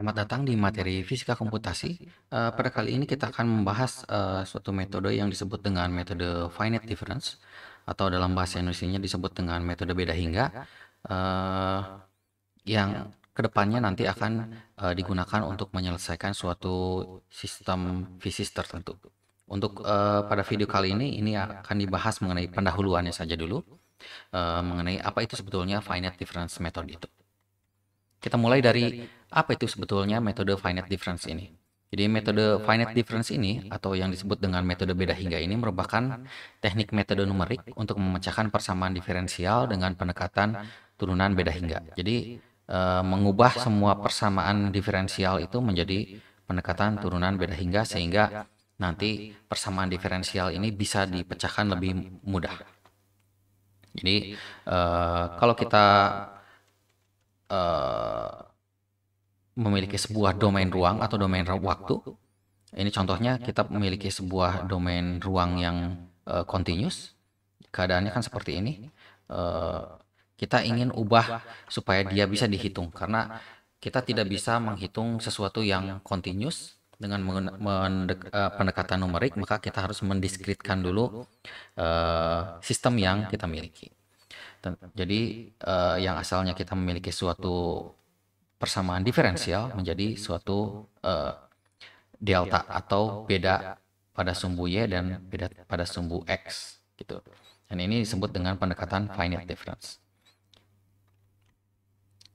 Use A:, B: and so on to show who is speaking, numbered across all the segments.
A: Selamat datang di materi fisika komputasi. Pada kali ini kita akan membahas suatu metode yang disebut dengan metode finite difference atau dalam bahasa Indonesianya disebut dengan metode beda hingga, eh, yang kedepannya nanti akan digunakan untuk menyelesaikan suatu sistem fisis tertentu. Untuk pada video kali ini akan dibahas mengenai pendahuluannya saja dulu, mengenai apa itu sebetulnya finite difference method itu. Kita mulai dari apa itu sebetulnya metode finite difference ini. Jadi metode finite difference ini atau yang disebut dengan metode beda hingga ini merupakan teknik metode numerik untuk memecahkan persamaan diferensial dengan pendekatan turunan beda hingga. Jadi mengubah semua persamaan diferensial itu menjadi pendekatan turunan beda hingga sehingga nanti persamaan diferensial ini bisa dipecahkan lebih mudah. Jadi kalau kita eh, memiliki sebuah domain ruang atau domain waktu. Ini contohnya kita memiliki sebuah domain ruang yang continuous. Keadaannya kan seperti ini. Eh, kita ingin ubah supaya dia bisa dihitung karena kita tidak bisa menghitung sesuatu yang continuous dengan pendekatan numerik, maka kita harus mendiskretkan dulu sistem yang kita miliki. Jadi yang asalnya kita memiliki suatu persamaan diferensial menjadi suatu delta atau beda pada sumbu y dan beda pada sumbu x gitu. Dan ini disebut dengan pendekatan finite difference.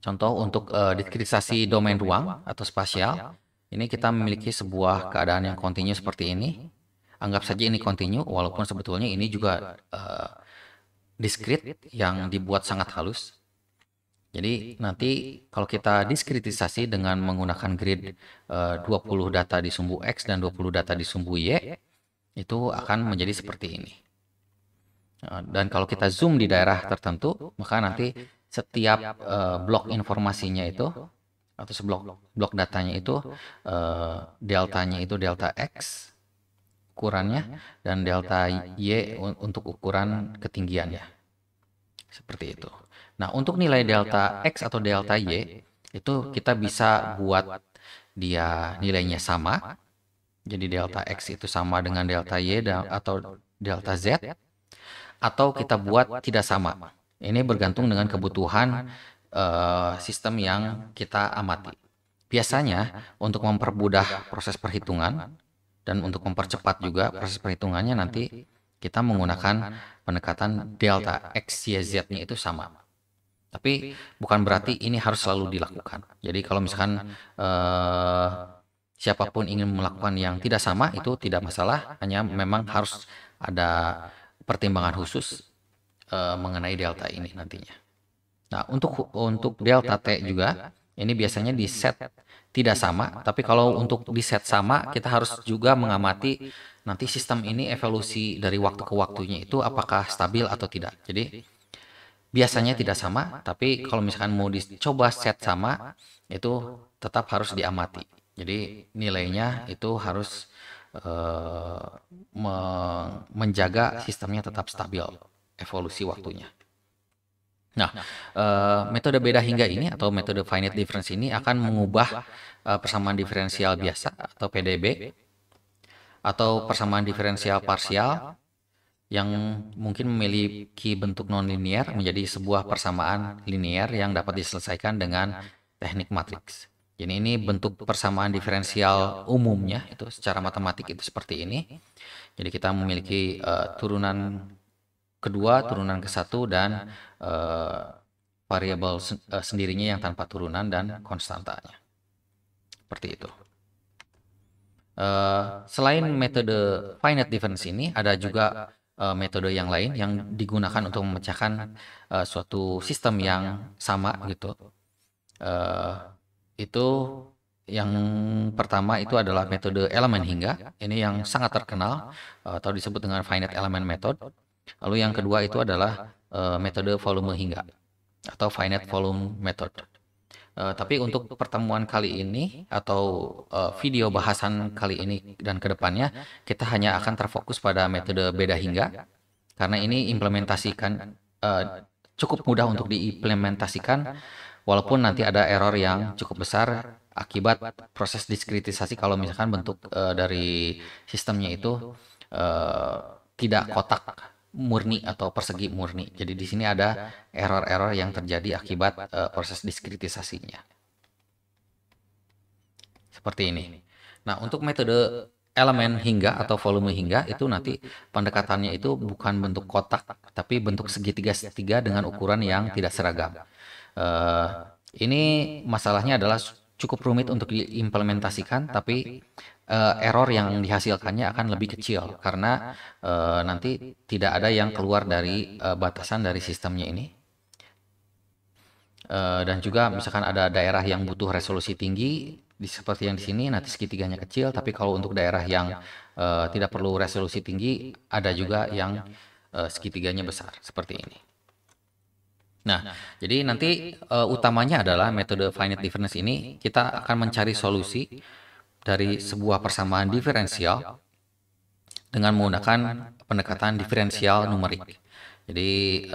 A: Contoh untuk diskretisasi domain ruang atau spasial, ini kita memiliki sebuah keadaan yang kontinu seperti ini. Anggap saja ini kontinu, walaupun sebetulnya ini juga diskret yang dibuat sangat halus. Jadi nanti kalau kita diskretisasi dengan menggunakan grid 20 data di sumbu X dan 20 data di sumbu Y, itu akan menjadi seperti ini. Dan kalau kita zoom di daerah tertentu, maka nanti setiap blok informasinya itu, atau blok datanya itu, deltanya itu delta X, ukurannya, dan delta Y untuk ukuran ketinggiannya. Seperti itu. Nah, untuk nilai delta X atau delta Y, itu kita bisa buat dia nilainya sama. Jadi delta X itu sama dengan delta Y atau delta Z. Atau kita buat tidak sama. Ini bergantung dengan kebutuhan sistem yang kita amati. Biasanya, untuk mempermudah proses perhitungan, dan untuk mempercepat juga proses perhitungannya nanti kita menggunakan pendekatan delta X, Y, Z-nya itu sama. Tapi bukan berarti ini harus selalu dilakukan. Jadi kalau misalkan siapapun ingin melakukan yang tidak sama itu tidak masalah, hanya memang harus ada pertimbangan khusus mengenai delta ini nantinya. Nah, untuk delta T juga ini biasanya di set tidak sama, tapi kalau untuk di set sama kita harus juga mengamati nanti sistem ini evolusi dari waktu ke waktunya itu apakah stabil atau tidak. Jadi biasanya tidak sama, tapi kalau misalkan mau dicoba set sama, itu tetap harus diamati. Jadi nilainya itu harus menjaga sistemnya tetap stabil, evolusi waktunya. Nah, metode beda hingga ini atau metode finite difference ini akan mengubah persamaan diferensial biasa atau PDB atau persamaan diferensial parsial yang mungkin memiliki bentuk nonlinear menjadi sebuah persamaan linear yang dapat diselesaikan dengan teknik matriks. Jadi ini bentuk persamaan diferensial umumnya itu secara matematik itu seperti ini. Jadi kita memiliki turunan kedua, turunan ke satu dan variabel sendirinya yang tanpa turunan dan konstantanya. Seperti itu. Selain metode finite difference ini, ada juga metode yang lain yang digunakan untuk memecahkan suatu sistem yang sama gitu. Itu yang pertama itu adalah metode elemen hingga. Ini yang sangat terkenal atau disebut dengan finite element method. Lalu yang kedua itu adalah metode volume hingga atau finite volume method. Tapi untuk pertemuan kali ini atau video bahasan kali ini dan kedepannya kita hanya akan terfokus pada metode beda hingga karena ini implementasikan cukup mudah untuk diimplementasikan Walaupun nanti ada error yang cukup besar akibat proses diskritisasi kalau misalkan bentuk dari sistemnya itu eh, tidak kotak murni atau persegi murni. Jadi di sini ada error-error yang terjadi akibat proses diskritisasinya. Seperti ini. Nah, untuk metode elemen hingga atau volume hingga itu nanti pendekatannya itu bukan bentuk kotak, tapi bentuk segitiga-segitiga dengan ukuran yang tidak seragam. Eh, ini masalahnya adalah cukup rumit untuk diimplementasikan, tapi error yang dihasilkannya akan lebih kecil karena nanti tidak ada yang keluar dari batasan dari sistemnya ini. Dan juga misalkan ada daerah yang butuh resolusi tinggi, seperti yang di sini nanti segitiganya kecil, tapi kalau untuk daerah yang tidak perlu resolusi tinggi, ada juga yang segitiganya besar, seperti ini. Nah, jadi nanti utamanya adalah metode finite difference ini, kita akan mencari solusi dari sebuah persamaan diferensial dengan menggunakan pendekatan diferensial numerik. Jadi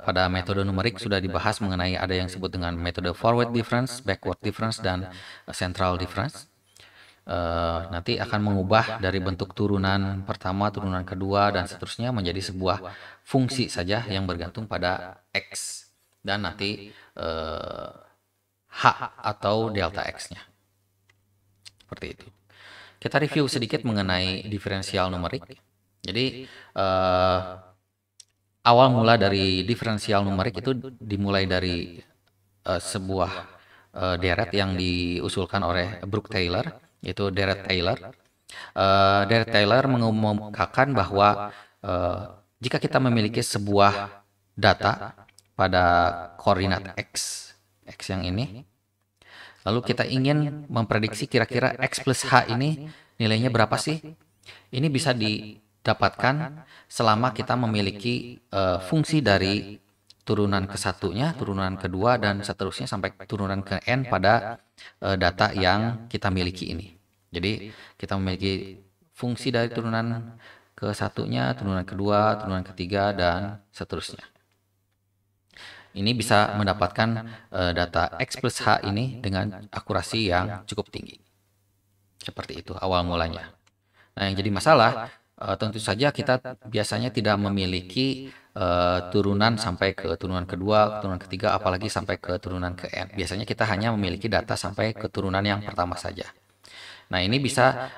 A: pada metode numerik sudah dibahas mengenai ada yang disebut dengan metode forward difference, backward difference, dan central difference. Nanti akan mengubah dari bentuk turunan pertama, turunan kedua, dan seterusnya menjadi sebuah fungsi saja yang bergantung pada X. Dan nanti H atau delta X-nya. Seperti itu. Kita review sedikit mengenai diferensial numerik. Jadi awal mula dari diferensial numerik itu dimulai dari sebuah deret yang diusulkan oleh Brooke Taylor, yaitu deret Taylor. Deret Taylor mengumumkan bahwa jika kita memiliki sebuah data pada koordinat X yang ini, lalu kita ingin memprediksi kira-kira X plus H ini nilainya berapa sih? Ini bisa didapatkan selama kita memiliki fungsi dari turunan ke satunya, turunan kedua, dan seterusnya sampai turunan ke N pada data yang kita miliki ini. Jadi kita memiliki fungsi dari turunan ke satunya, turunan kedua, turunan ketiga, dan seterusnya. Ini bisa mendapatkan data X plus H ini dengan akurasi yang cukup tinggi. Seperti itu awal mulanya. Nah, yang jadi masalah tentu saja kita biasanya tidak memiliki turunan sampai ke turunan kedua, turunan ketiga, apalagi sampai ke turunan ke N. Biasanya kita hanya memiliki data sampai ke turunan yang pertama saja. Nah, ini bisa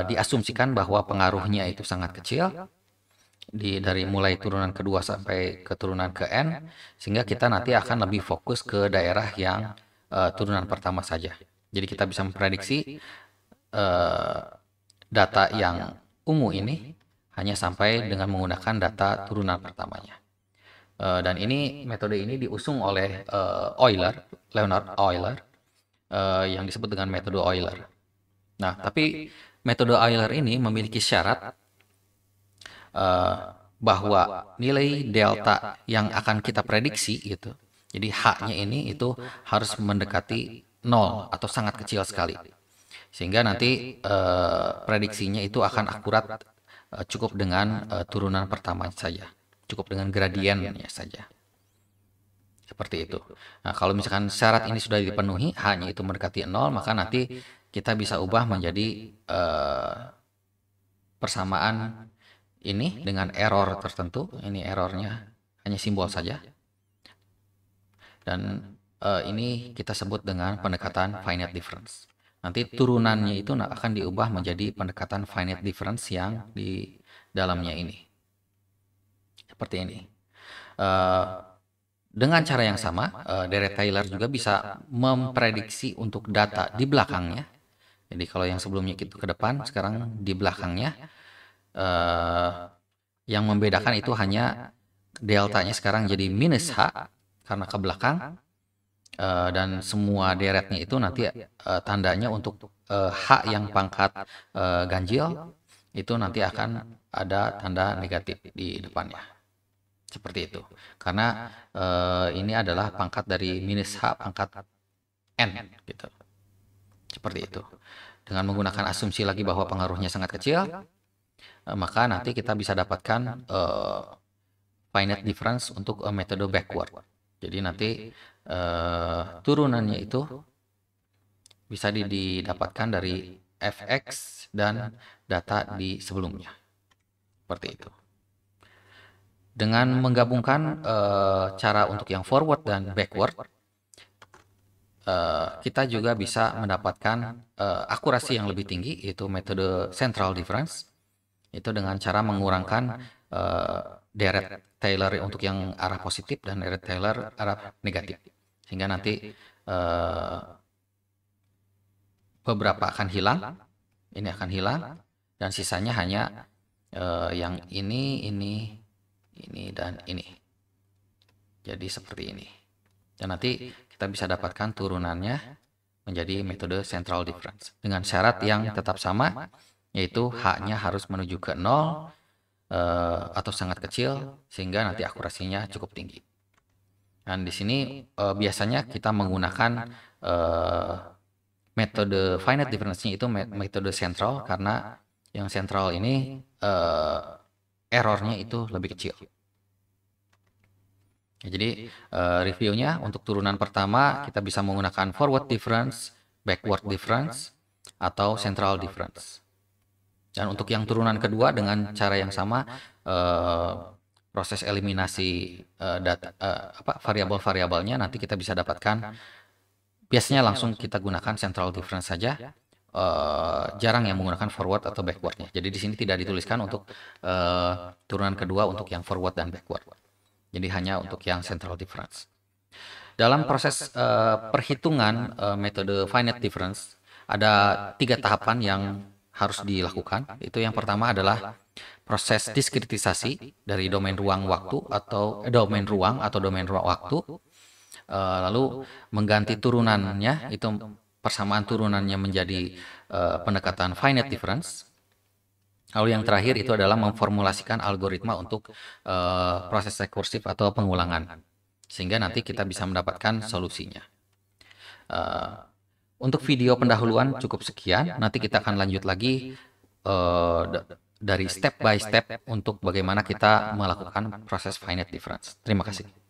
A: diasumsikan bahwa pengaruhnya itu sangat kecil. Dari mulai turunan kedua sampai ke turunan ke N, sehingga kita nanti akan lebih fokus ke daerah yang turunan pertama saja. Jadi kita bisa memprediksi data yang ungu ini hanya sampai dengan menggunakan data turunan pertamanya. Dan ini metode ini diusung oleh Leonhard Euler, yang disebut dengan metode Euler. Nah, tapi metode Euler ini memiliki syarat bahwa nilai delta yang akan kita prediksi gitu. Jadi H-nya ini itu harus mendekati 0 atau sangat kecil sekali. Sehingga nanti prediksinya itu akan akurat cukup dengan turunan pertama saja. Cukup dengan gradiennya saja. Seperti itu. Nah, kalau misalkan syarat ini sudah dipenuhi, H-nya itu mendekati 0, maka nanti kita bisa ubah menjadi persamaan ini dengan error tertentu. Ini errornya hanya simbol saja. Dan ini kita sebut dengan pendekatan finite difference. Nanti turunannya itu akan diubah menjadi pendekatan finite difference yang di dalamnya ini. Seperti ini. Dengan cara yang sama, Deret Taylor juga bisa memprediksi untuk data di belakangnya. Jadi kalau yang sebelumnya itu ke depan, sekarang di belakangnya. Yang membedakan itu hanya deltanya sekarang jadi minus H karena ke belakang, dan semua deretnya itu nanti tandanya untuk H yang pangkat ganjil itu nanti akan ada tanda negatif di depannya. Seperti itu. Karena ini adalah pangkat dari minus H pangkat N gitu. Seperti itu. Dengan menggunakan asumsi lagi bahwa pengaruhnya sangat kecil, maka nanti kita bisa dapatkan finite difference untuk metode backward. Jadi nanti turunannya itu bisa didapatkan dari fx dan data di sebelumnya. Seperti itu. Dengan menggabungkan cara untuk yang forward dan backward, kita juga bisa mendapatkan akurasi yang lebih tinggi, yaitu metode central difference. Itu dengan cara mengurangkan deret Taylor untuk yang arah positif dan deret Taylor arah negatif. Sehingga nanti beberapa akan hilang, ini akan hilang, dan sisanya hanya yang ini, dan ini. Jadi seperti ini. Dan nanti kita bisa dapatkan turunannya menjadi metode central difference. Dengan syarat yang tetap sama, yaitu H-nya harus menuju ke 0 atau sangat kecil, sehingga nanti akurasinya cukup tinggi. Dan di sini biasanya kita menggunakan metode finite difference-nya itu metode sentral, karena yang sentral ini errornya itu lebih kecil. Ya, jadi reviewnya untuk turunan pertama kita bisa menggunakan forward difference, backward difference, atau central difference. Dan untuk yang turunan kedua dengan cara yang sama, proses eliminasi variabel-variabelnya nanti kita bisa dapatkan. Biasanya langsung kita gunakan central difference saja, jarang yang menggunakan forward atau backwardnya. Jadi di sini tidak dituliskan untuk turunan kedua untuk yang forward dan backward. Jadi hanya untuk yang central difference. Dalam proses perhitungan metode finite difference, ada 3 tahapan yang harus dilakukan. Itu yang pertama adalah proses diskritisasi dari domain ruang waktu atau domain ruang waktu. Lalu mengganti turunannya, itu persamaan turunannya menjadi pendekatan finite difference. Lalu yang terakhir itu adalah memformulasikan algoritma untuk proses rekursif atau pengulangan, sehingga nanti kita bisa mendapatkan solusinya. Untuk video pendahuluan cukup sekian, nanti kita akan lanjut lagi dari step by step untuk bagaimana kita melakukan proses finite difference. Terima kasih.